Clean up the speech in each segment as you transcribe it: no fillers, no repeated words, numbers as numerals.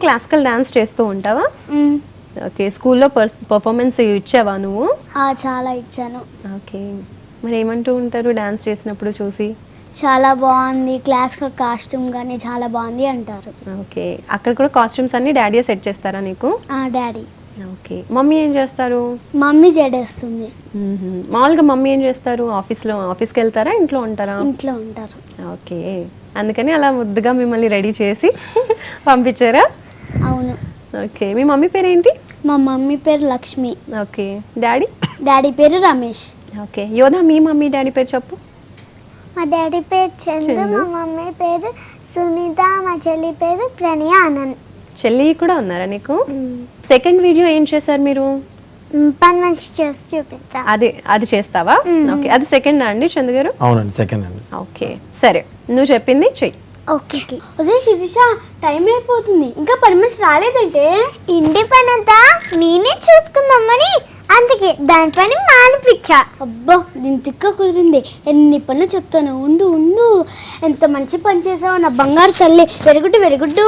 Classical dance చేస్తూ ఉంటావా? Okay, స్కూల్లో పర్ఫార్మెన్స్ ఇచ్చావా నువ్వు? చాలా ఇచ్చాను. ఓకే, మరి ఏమంటూ ఉంటారు డాన్స్ చేసినప్పుడు చూసి? చాలా బాగుంది, క్లాసికల్ కాస్ట్యూమ్ కానీ చాలా బాగుంది అంటారు. ఓకే, అక్కడ కూడా కాస్ట్యూమ్స్ అన్ని డాడీ సెట్ చేస్తారా నీకు? డాడీ. ఓకే, మమ్మీ ఏం చేస్తారు? మమ్మీ జడేస్తుంది. మామూలుగా మమ్మీ ఏం చేస్తారు? ఆఫీస్కి వెళ్తారా, ఇంట్లో ఉంటారా? ఇంట్లో ఉంటారు. ఓకే, అందుకని అలా ముద్దుగా మిమ్మల్ని రెడీ చేసి పంపించారా? అవును. ఓకే, మీ మమ్మీ పేరు ఏంటి? మా మమ్మీ పేరు లక్ష్మి. Okay, daddy? డాడీ పేరు రమేష్. ఓకే, యోధా మీ మమ్మీ డాడీ పేరు చెప్పు. మా డాడీ పేరు చందు, మా మమ్మీ పేరు సునీత, మా చెల్లి పేరు ప్రణయ ఆనంద్. చెల్లి కూడా ఉన్నారా నీకు? సెకండ్ వీడియో ఏం చేశారు మీరు? పని మంచి చేసి చూపిస్తా. అది చేస్తావా? ఓకే, అది సెకండ్ అండి చందు గారు? అవునండి, సెకండ్ అండి. ఓకే, సరే, నువ్వు చెప్పింది చెయ్యి. ఓకే. శిరీష, టైం అయిపోతుంది, ఇంకా పర్మిషన్ రాలేదంటే? ఇంటి పని అంతా నేనే చూసుకుందామని అందుకే దాని పని మానిపించా. అబ్బా, దీని తిక్క కుదిరింది. ఎన్ని పనులు చెప్తాను, ఉండు ఉండు. ఎంత మంచి పని చేసావు నా బంగారు తల్లి. వెరుగుడ్డు వెరుగుడ్డు.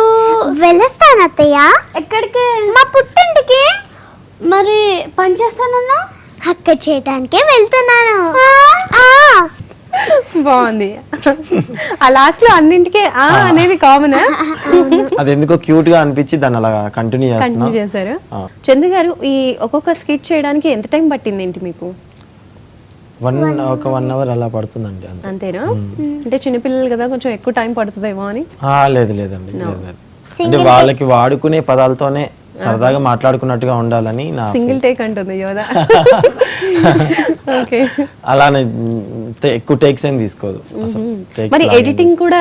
వెళ్ళొస్తాను అత్తయ్య. ఎక్కడికి? మా పుట్టింటికి. మరి పని చేస్తానన్నా? అక్క చేయడానికే వెళ్తున్నాను. బాగుంది. ఆ లాస్ట్ లో అన్నింటికి అనేది కామన్. అది ఎందుకో క్యూట్ గా అనిపించి దాన్ని అలా కంటిన్యూ చేశారు. చందు గారు, ఈ ఒక్కొక్క స్కిట్ చేయడానికి ఎంత టైం పట్టింది ఏంటి మీకు? ఒక 1 అవర్ అలా పడుతుందండి. అంతేనా? అంటే చిన్నపిల్లలు కదా, కొంచెం ఎక్కువ టైం పడుతుందేమో అని. లేదండి, అంటే వాళ్ళకి వాడుకునే పదాలతోనే సరదాగా మాట్లాడుకున్నట్టుగా ఉండాలని నా సింగిల్ టేక్ అంటుంది యోధా. ఓకే, అలానే ఎక్కువ టేక్స్ ఏం తీసుకోదు. మరి ఎడిటింగ్ కూడా?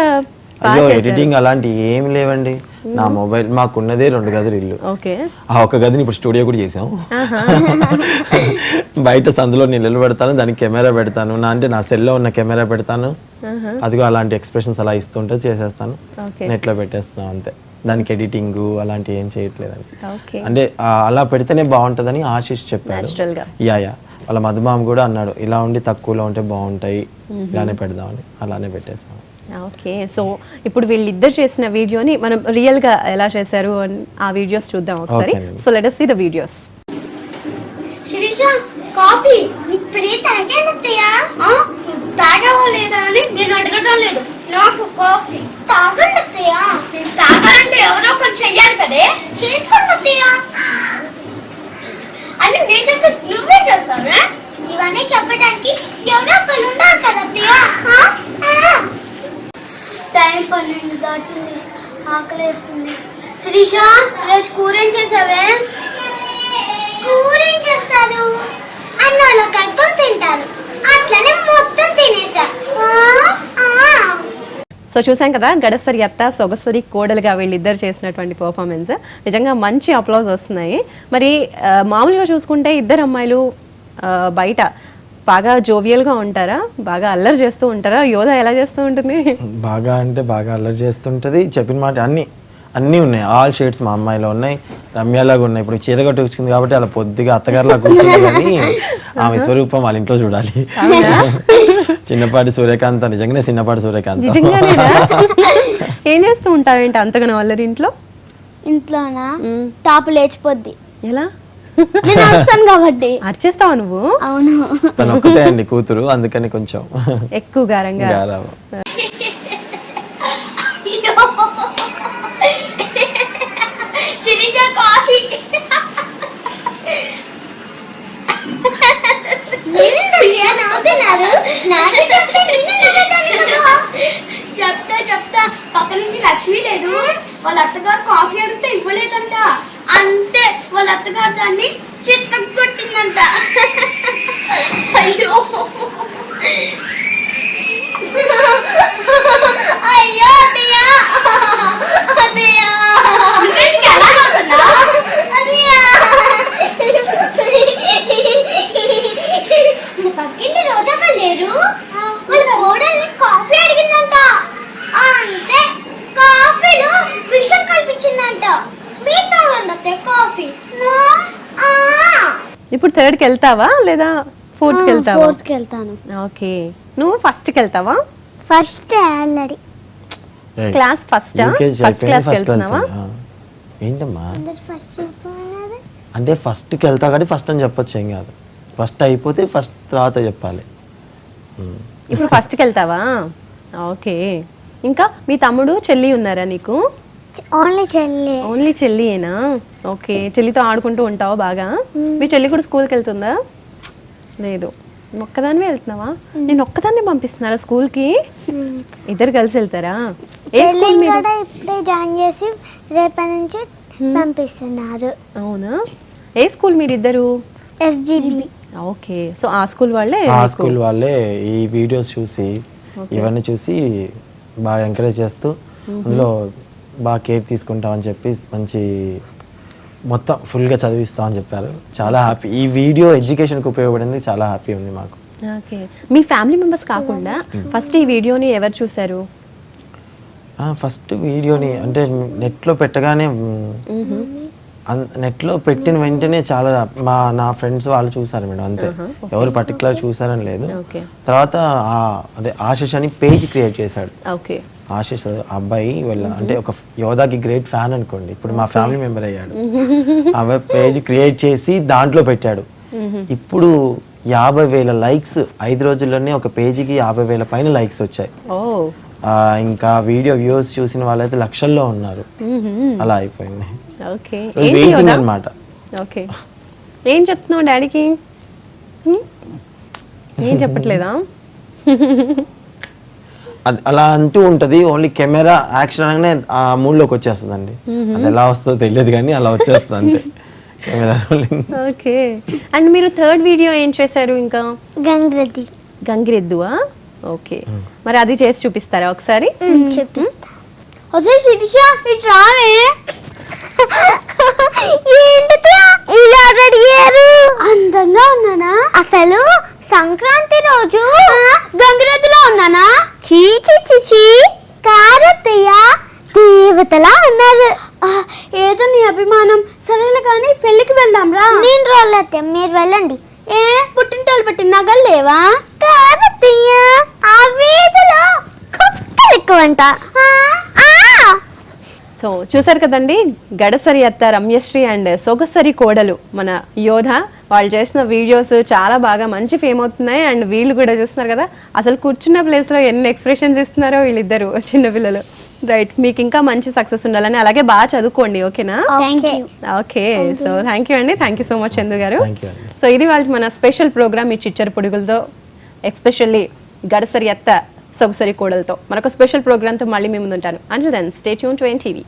అయ్యో, ఎడిటింగ్ అలాంటి ఏం లేవండి. నా మొబైల్, మాకున్నదే 2 గదులు ఇల్లు. ఆ ఒక గదిని ఇప్పుడు స్టూడియో కూడా చేసాం. బయట సందులో నీళ్ళు పెడతాను, దానికి కెమెరా పెడతాను, అంటే నా సెల్లో ఉన్న కెమెరా పెడతాను. అదిగో అలాంటి ఎక్స్ప్రెషన్స్ అలా ఇస్తుంటే చేసేస్తాను, నెట్ లో పెట్టేస్తున్నాం అంతే. దానికి ఎడిటింగ్ అలాంటి ఏం చేయట్లేదండి. అంటే అలా పెడితేనే బాగుంటుందని ఆశీష్ చెప్పాడు. యా, వాళ్ళ మధుమామ కూడా అన్నాడు, ఇలా ఉండి తక్కువలో ఉంటే బాగుంటాయి, ఇలానే పెడదామని. అలానే పెట్టేసాం. ఓకే, సో ఇప్పుడు వీళ్ళిద్దరు చేసిన వీడియోని మనం రియల్ గా ఎలా చేశారు ఆ వీడియోస్ చూద్దాం ఒకసారి. So let us see the videos. Shirisha, coffee ఇప్పుడే తాగాను అత్తయ్య. తాగావో లేదా అని నేను అడగడం లేదు. నాకు కాఫీ తాగండి అత్తయ్య. తాగాలంటే ఎవరో కొంచెం చెయ్యాలి కదే. చేసుకోండి అత్తయ్య. అని నేను చేస్తే నువ్వే చేస్తావా? ఇవన్నీ చెప్పడానికి ఎవరో ఒకరు ఉన్నారు కదా అత్తయ్య. టైం 12 దాటింది, ఆకలేస్తుంది. శిరీష, ఈరోజు కూర ఏం చేసావే? కూర ఏం చేస్తారు? అన్నంలో కలుపుకొని తింటారు, అట్లనే మొత్తం తినేసా. సో చూసాం కదా, గడసరి అత్త సొగసరి కోడలుగా వీళ్ళిద్దరు చేసినటువంటి పర్ఫార్మెన్స్. నిజంగా మంచి అప్లాజ్ వస్తున్నాయి. మరి మామూలుగా చూసుకుంటే ఇద్దరు అమ్మాయిలు బయట బాగా జోవియల్గా ఉంటారా, బాగా అల్లరి చేస్తూ ఉంటారా? యోధా ఎలా చేస్తూ ఉంటుంది? బాగా అంటే బాగా అల్లరి చేస్తుంటది. చెప్పిన మాట అన్నీ ఉన్నాయి, ఆల్ షేడ్స్ మా అమ్మాయిలో ఉన్నాయి, రమ్యలాగా ఉన్నాయి. ఇప్పుడు చీర కట్టుకుంది కాబట్టి అలా పొద్దుగా అత్తగారులా కూర్చుంది, కానీ ఆమె స్వరూపం వాళ్ళ ఇంట్లో చూడాలి. చిన్నపాటి సూర్యకాంత్, నిజంగానే చిన్నపాటి సూర్యకాంత్. ఏం చేస్తూ ఉంటావేంటి అంతగానో అల్లరి ఇంట్లో? ఇంట్లోనా? టాపు లేచిపోద్ది. ఎలా? నేను వస్తాను కాబట్టి. అరిచేస్తావా నువ్వు? అవును. తను ఒక్కటే అండి కూతురు, అందుకని కొంచెం ఎక్కువ గారంగా. శిరీష, కాఫీ. చెప్తా పక్క నుంచి లక్ష్మి లేదు, వాళ్ళ అత్తగారు కాఫీ అడిగితే ఇవ్వలేదంట. అంతే, వాళ్ళ అత్తగారు దాన్ని చిత్తం కొట్టిందంట. అయ్యో అయ్యో అత్తయ్య, అత్తయ్య పక్కింటి రోజాక లేరు, వాళ్ళ కోడల్ని కాఫీ అడిగిందంట. అంతే, కాఫీలో విషం కల్పించిందంట. మీరు తాగండి కాఫీ. ఇప్పుడు 3rd కి వెళ్తావా లేదా 4th కి వెళ్తావా? 4th కి వెళ్తాను. ఓకే, నువ్వు 1st కి వెళ్తావా? First already class first, first class కి వెళ్తున్నావా? ఏంటమ్మా అందరు ఫస్ట్ చెప్పమన్నారు. అంటే ఫస్ట్కి వెళ్తా కాబట్టి ఫస్ట్ అని చెప్పొచ్చు, ఏం కాదు. ఫస్ట్ అయిపోతే ఫస్ట్ తర్వాత చెప్పాలి. ఇప్పుడు ఫస్ట్కి వెళ్తావా? ఓకే. ఇంకా మీ తమ్ముడు చెల్లి ఉన్నారా నీకు? ఓన్లీ చెల్లి. ఓన్లీ చెల్లియేనా? ఓకే. చెల్లితో ఆడుకుంటూ ఉంటావా బాగా? మీ చెల్లి కూడా స్కూల్కి వెళ్తుందా? లేదు. నువ్వు ఒక్కదానివే వెళ్తున్నావా? నేను ఒక్కదాన్ని పంపిస్తున్నారా స్కూల్కి? ఇద్దరు కలిసి వెళ్తారా? ఏ చెల్లి స్కూల్ మీరు? కూడా ఇప్పుడే జాయిన్ చేసి రేపటి నుంచి పంపిస్తున్నారు. అవునా? ఏ స్కూల్ మీరిద్దరు? SGB. ఓకే. సో ఆ స్కూల్ వాళ్ళే ఆ స్కూల్ వాళ్ళే ఈ వీడియోస్ చూసి ఇవన్నీ చూసి బాగా ఎంకరేజ్ చేస్తూ అందులో బాగా కేర్ తీసుకుంటామని చెప్పి మంచి మొత్తం ఫుల్గా చదివిస్తామని చెప్పారు. చాలా హ్యాపీ. ఈ వీడియో ఎడ్యుకేషన్కి ఉపయోగపడింది. చాలా హ్యాపీ ఉంది మాకు. ఓకే. మీ ఫ్యామిలీ మెంబర్స్ కాకుండా ఫస్ట్ ఈ వీడియోని ఎవరు చూసారు? ఫస్ట్ వీడియోని అంటే నెట్లో పెట్టగానే నెట్లో పెట్టిన వెంటనే చాలా నా ఫ్రెండ్స్ వాళ్ళు చూసారు మేడం, అంతే. ఎవరు పర్టికులర్ చూసారని లేదు. ఓకే. తర్వాత అదే ఆశిష్ అని పేజ్ క్రియేట్ చేశాడు. ఓకే. ఆశిష్ అబ్బాయి వాళ్ళ అంటే ఒక యోధాకి గ్రేట్ ఫ్యాన్ అనుకోండి, ఇప్పుడు మా ఫ్యామిలీ మెంబర్ అయ్యాడు. అబ్బాయి పేజ్ క్రియేట్ చేసి దాంట్లో పెట్టాడు. ఇప్పుడు 50,000 లైక్స్ 5 రోజుల్లోనే ఒక పేజీకి 50,000 పైన లైక్స్ వచ్చాయి. ఓ. ఇంకా వీడియో వ్యూస్ చూసిన వాళ్ళైతే లక్షల్లో ఉన్నారు. అలా అయిపోయింది. ఓకే. వెయిటింగ్ అన్నమాట. ఓకే. ఏం చెప్తున్నావు డాడీకి? ఏం చెప్పట్లేదా? అది అలా అంటూ ఉంటది. ఓన్లీ కెమెరా యాక్షన్ అనగానే ఆ మూడ్లోకి వచ్చేస్తుందండి. అది ఎలా వస్తుందో తెలియదు కానీ అలా వచ్చేస్తుంది అంతే. Camera rolling. ఓకే. అండ్ మీరు థర్డ్ వీడియో ఏం చేశారు? ఇంకా గంగిరెద్ది. గంగిరెద్దువా? ఓకే. మరి అది చేసి చూపిస్తారా ఒకసారి? చూపిస్తా. ఒసే శిరీష ఇటు రావే. ఏంటిది ఇలా రెడీ అయ్యారు? అందంగా ఉన్నానా? అసలు సంక్రాంతి రోజు గంగిరెద్దులో ఉన్నానా? చీచి కారత్తయ్య దేవతలా ఉన్నారు. ఏదో నీ అభిమానం. సరేలే కానీ పెళ్లికి వెళ్దాం రా. నేను రోల్లెత్తా, మీరు వెళ్ళండి. ఏ పుట్టింటోళ్ళు పెట్టిన నగలు లేవా? కారత్తయ్య ఆ వీధిలో కుక్కలు ఎక్కువంట. సో చూసారు కదండి, గడసరి అత్త రమ్యశ్రీ అండ్ సొగసరి కోడలు మన యోధ వాళ్ళు చేసిన వీడియోస్ చాలా బాగా మంచి ఫేమ్ అవుతున్నాయి. అండ్ వీళ్ళు కూడా చూస్తున్నారు కదా, అసలు కూర్చున్న ప్లేస్లో ఎన్ని ఎక్స్ప్రెషన్స్ ఇస్తున్నారో వీళ్ళిద్దరు చిన్నపిల్లలు. రైట్. మీకు ఇంకా మంచి సక్సెస్ ఉండాలని, అలాగే బాగా చదువుకోండి. ఓకేనా? ఓకే. సో థ్యాంక్ యూ అండి. Thank you so much Chandu గారు. Thank you అండి. సో ఇది వాళ్ళ మన స్పెషల్ ప్రోగ్రామ్ ఈ చిచ్చర పొడుగులతో, ఎస్పెషల్లీ గడసరి అత్త సొగసరి కోడలతో. మరొక స్పెషల్ ప్రోగ్రామ్తో మళ్ళీ మేము ముందుంటాను. Until then stay tuned to NTV.